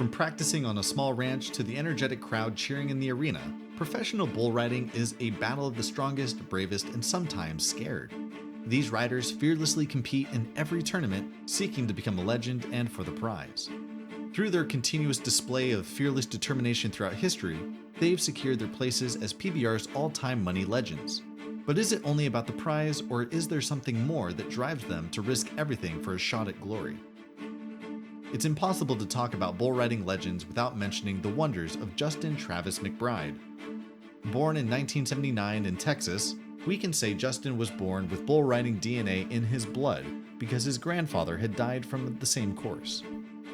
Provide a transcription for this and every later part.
From practicing on a small ranch to the energetic crowd cheering in the arena, professional bull riding is a battle of the strongest, bravest, and sometimes scared. These riders fearlessly compete in every tournament, seeking to become a legend and for the prize. Through their continuous display of fearless determination throughout history, they've secured their places as PBR's all-time money legends. But is it only about the prize, or is there something more that drives them to risk everything for a shot at glory? It's impossible to talk about bull riding legends without mentioning the wonders of Justin Travis McBride. Born in 1979 in Texas, we can say Justin was born with bull riding DNA in his blood because his grandfather had died from the same course.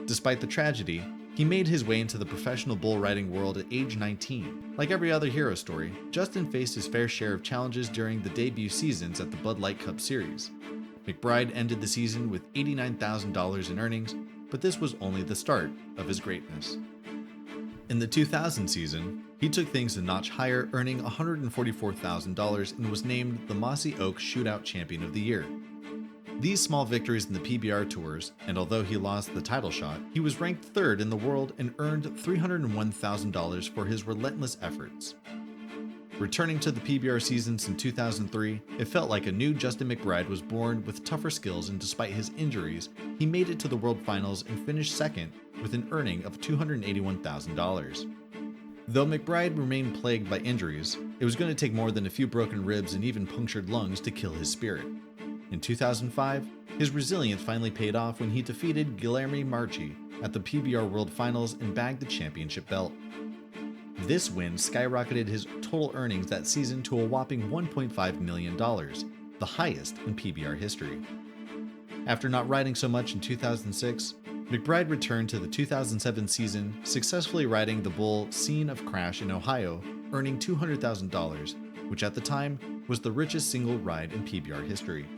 Despite the tragedy, he made his way into the professional bull riding world at age 19. Like every other hero story, Justin faced his fair share of challenges during the debut seasons at the Bud Light Cup Series. McBride ended the season with $89,000 in earnings, but this was only the start of his greatness. In the 2000 season, he took things a notch higher, earning $144,000 and was named the Mossy Oak Shootout Champion of the Year. These small victories in the PBR tours, and although he lost the title shot, he was ranked third in the world and earned $301,000 for his relentless efforts. Returning to the PBR seasons in 2003, it felt like a new Justin McBride was born with tougher skills, and despite his injuries, he made it to the World Finals and finished second with an earning of $281,000. Though McBride remained plagued by injuries, it was going to take more than a few broken ribs and even punctured lungs to kill his spirit. In 2005, his resilience finally paid off when he defeated Guilherme Marchi at the PBR World Finals and bagged the championship belt. This win skyrocketed his total earnings that season to a whopping $1.5 million, the highest in PBR history. After not riding so much in 2006, McBride returned to the 2007 season, successfully riding the bull Scene of Crash in Ohio, earning $200,000, which at the time was the richest single ride in PBR history.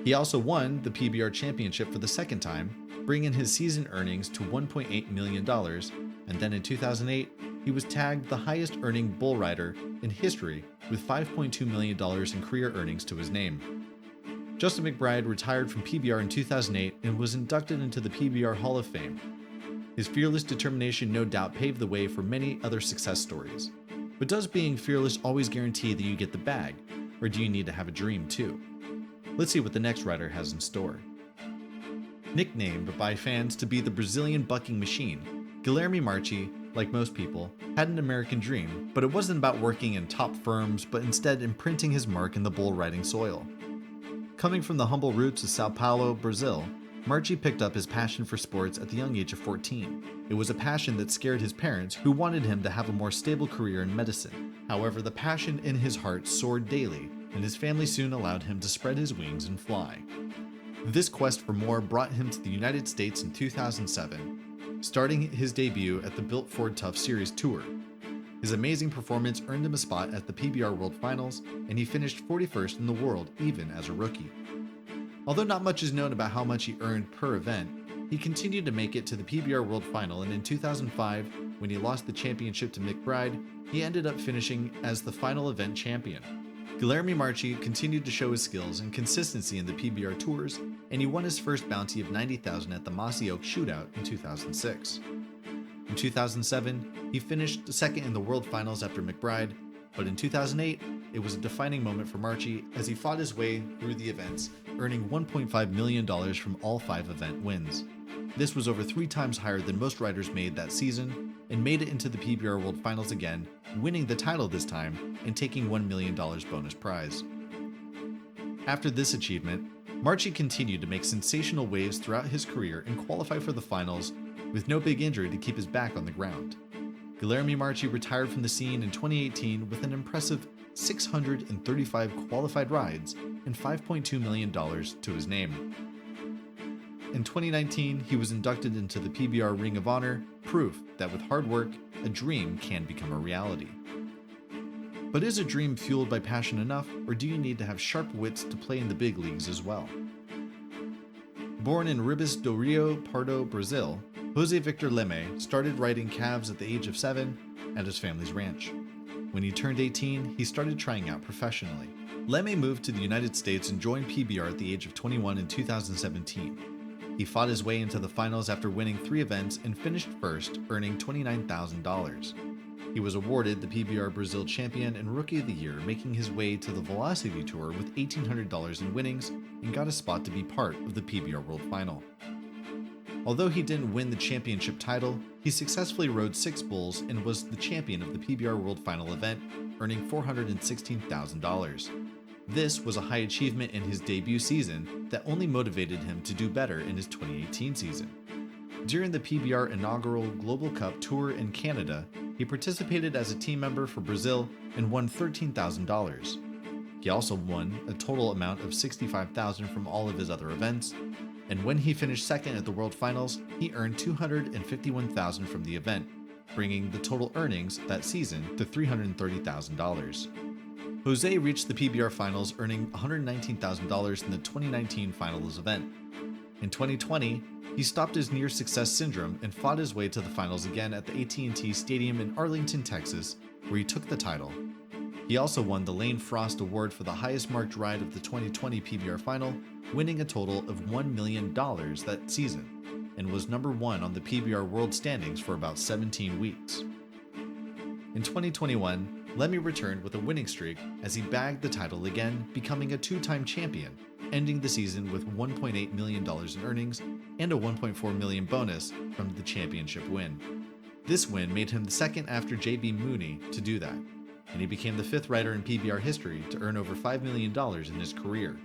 He also won the PBR championship for the second time, bringing his season earnings to $1.8 million, and then in 2008, he was tagged the highest earning bull rider in history with $5.2 million in career earnings to his name. Justin McBride retired from PBR in 2008 and was inducted into the PBR Hall of Fame. His fearless determination no doubt paved the way for many other success stories. But does being fearless always guarantee that you get the bag, or do you need to have a dream too? Let's see what the next rider has in store. Nicknamed by fans to be the Brazilian bucking machine, Guilherme Marchi, like most people, had an American dream, but it wasn't about working in top firms, but instead imprinting his mark in the bull riding soil. Coming from the humble roots of Sao Paulo, Brazil, Marchi picked up his passion for sports at the young age of 14. It was a passion that scared his parents, who wanted him to have a more stable career in medicine. However, the passion in his heart soared daily, and his family soon allowed him to spread his wings and fly. This quest for more brought him to the United States in 2007, starting his debut at the Built Ford Tough Series Tour. His amazing performance earned him a spot at the PBR World Finals, and he finished 41st in the world even as a rookie. Although not much is known about how much he earned per event, he continued to make it to the PBR World Final, and in 2005, when he lost the championship to McBride, he ended up finishing as the final event champion. Guilherme Marchi continued to show his skills and consistency in the PBR tours, and he won his first bounty of $90,000 at the Mossy Oak Shootout in 2006. In 2007, he finished second in the World Finals after McBride, but in 2008, it was a defining moment for Marchi as he fought his way through the events, earning $1.5 million from all 5 event wins. This was over 3 times higher than most riders made that season, and made it into the PBR World Finals again, winning the title this time and taking $1 million bonus prize. After this achievement, Marchi continued to make sensational waves throughout his career and qualify for the finals with no big injury to keep his back on the ground. Guilherme Marchi retired from the scene in 2018 with an impressive 635 qualified rides and $5.2 million to his name. In 2019, he was inducted into the PBR Ring of Honor, proof that with hard work, a dream can become a reality. But is a dream fueled by passion enough, or do you need to have sharp wits to play in the big leagues as well? Born in Ribas do Rio Pardo, Brazil, Jose Victor Lem started riding calves at the age of 7 at his family's ranch. When he turned 18, he started trying out professionally. Lem moved to the United States and joined PBR at the age of 21 in 2017. He fought his way into the finals after winning 3 events and finished first, earning $29,000. He was awarded the PBR Brazil Champion and Rookie of the Year, making his way to the Velocity Tour with $1,800 in winnings and got a spot to be part of the PBR World Final. Although he didn't win the championship title, he successfully rode 6 bulls and was the champion of the PBR World Final event, earning $416,000. This was a high achievement in his debut season that only motivated him to do better in his 2018 season. During the PBR inaugural Global Cup Tour in Canada, he participated as a team member for Brazil and won $13,000. He also won a total amount of $65,000 from all of his other events, and when he finished second at the World Finals, he earned $251,000 from the event, bringing the total earnings that season to $330,000. Jose reached the PBR Finals, earning $119,000 in the 2019 Finals event. In 2020, he stopped his near-success syndrome and fought his way to the finals again at the AT&T Stadium in Arlington, Texas, where he took the title. He also won the Lane Frost Award for the highest marked ride of the 2020 PBR Final, winning a total of $1 million that season, and was number 1 on the PBR World Standings for about 17 weeks. In 2021, Lemmy returned with a winning streak as he bagged the title again, becoming a 2-time champion, ending the season with $1.8 million in earnings and a $1.4 million bonus from the championship win. This win made him the second after JB Mauney to do that, and he became the 5th rider in PBR history to earn over $5 million in his career.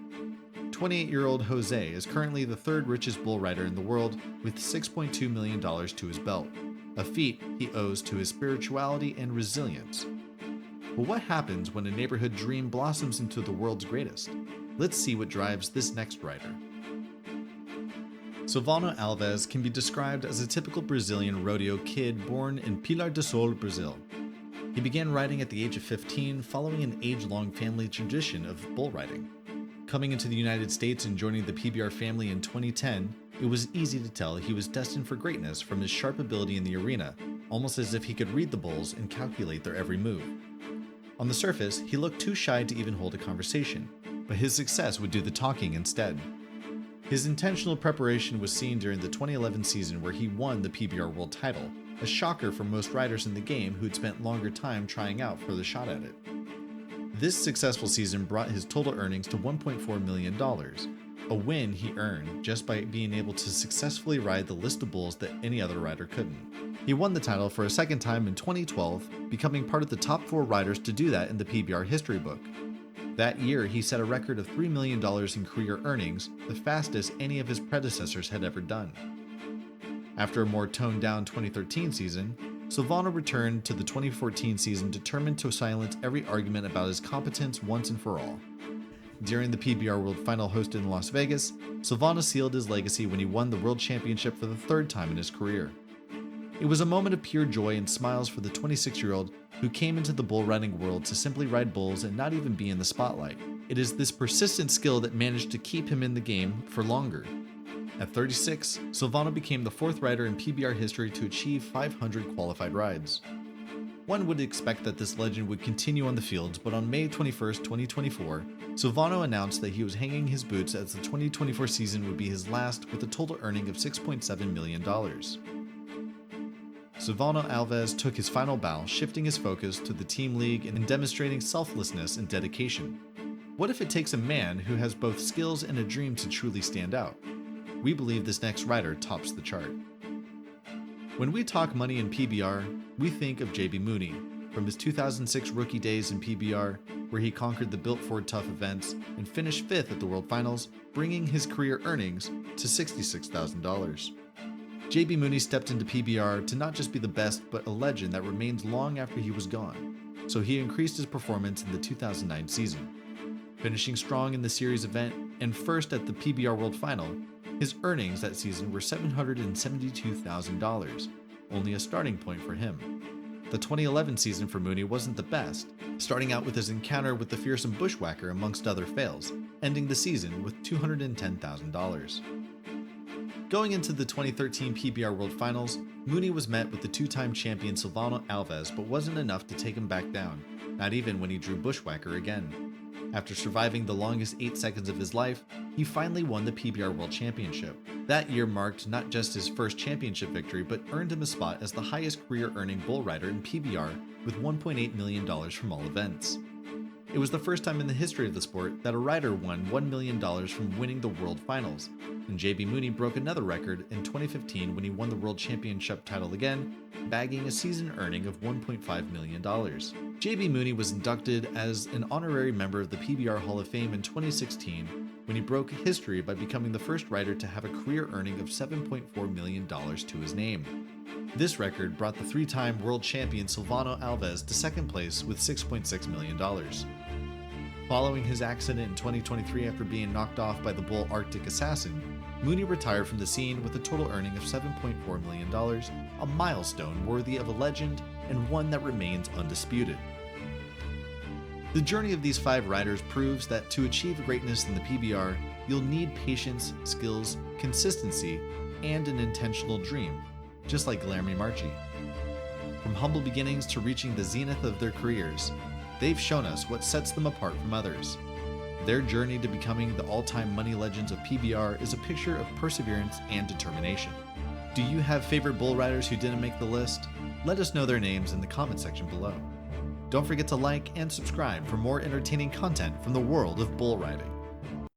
28-year-old Jose is currently the 3rd richest bull rider in the world with $6.2 million to his belt, a feat he owes to his spirituality and resilience. But what happens when a neighborhood dream blossoms into the world's greatest? Let's see what drives this next rider. Sano Alves can be described as a typical Brazilian rodeo kid born in Pilar do Sol, Brazil. He began riding at the age of 15, following an age-long family tradition of bull riding. Coming into the United States and joining the PBR family in 2010, it was easy to tell he was destined for greatness from his sharp ability in the arena, almost as if he could read the bulls and calculate their every move. On the surface, he looked too shy to even hold a conversation, but his success would do the talking instead. His intentional preparation was seen during the 2011 season where he won the PBR World title, a shocker for most riders in the game who'd spent longer time trying out for the shot at it. This successful season brought his total earnings to $1.4 million, a win he earned just by being able to successfully ride the list of bulls that any other rider couldn't. He won the title for a second time in 2012, becoming part of the top 4 riders to do that in the PBR history book. That year, he set a record of $3 million in career earnings, the fastest any of his predecessors had ever done. After a more toned-down 2013 season, Sano returned to the 2014 season determined to silence every argument about his competence once and for all. During the PBR World Final hosted in Las Vegas, Sano sealed his legacy when he won the World Championship for the 3rd time in his career. It was a moment of pure joy and smiles for the 26-year-old who came into the bull riding world to simply ride bulls and not even be in the spotlight. It is this persistent skill that managed to keep him in the game for longer. At 36, Sano became the 4th rider in PBR history to achieve 500 qualified rides. One would expect that this legend would continue on the fields, but on May 21, 2024, Sano announced that he was hanging his boots as the 2024 season would be his last with a total earning of $6.7 million. Sano Alves took his final bow, shifting his focus to the team league and demonstrating selflessness and dedication. What if it takes a man who has both skills and a dream to truly stand out? We believe this next rider tops the chart. When we talk money in PBR, we think of JB Mauney, from his 2006 rookie days in PBR, where he conquered the Built Ford Tough events and finished 5th at the World Finals, bringing his career earnings to $66,000. JB Mauney stepped into PBR to not just be the best, but a legend that remained long after he was gone, so he increased his performance in the 2009 season. Finishing strong in the series event and first at the PBR World Final, his earnings that season were $772,000, only a starting point for him. The 2011 season for Mooney wasn't the best, starting out with his encounter with the fearsome bushwhacker amongst other fails, ending the season with $210,000. Going into the 2013 PBR World Finals, Mooney was met with the 2-time champion Sano Alves, but wasn't enough to take him back down, not even when he drew bushwhacker again. After surviving the longest 8 seconds of his life, he finally won the PBR World Championship. That year marked not just his first championship victory, but earned him a spot as the highest career-earning bull rider in PBR with $1.8 million from all events. It was the first time in the history of the sport that a rider won $1 million from winning the World Finals, and JB Mauney broke another record in 2015 when he won the World Championship title again, bagging a season earning of $1.5 million. JB Mauney was inducted as an honorary member of the PBR Hall of Fame in 2016 when he broke history by becoming the first rider to have a career earning of $7.4 million to his name. This record brought the 3-time world champion Sano Alves to second place with $6.6 million. Following his accident in 2023 after being knocked off by the bull Arctic Assassin, Mooney retired from the scene with a total earning of $7.4 million, a milestone worthy of a legend and one that remains undisputed. The journey of these 5 riders proves that to achieve greatness in the PBR, you'll need patience, skills, consistency, and an intentional dream, just like Guilherme Marchi. From humble beginnings to reaching the zenith of their careers, they've shown us what sets them apart from others. Their journey to becoming the all-time money legends of PBR is a picture of perseverance and determination. Do you have favorite bull riders who didn't make the list? Let us know their names in the comment section below. Don't forget to like and subscribe for more entertaining content from the world of bull riding.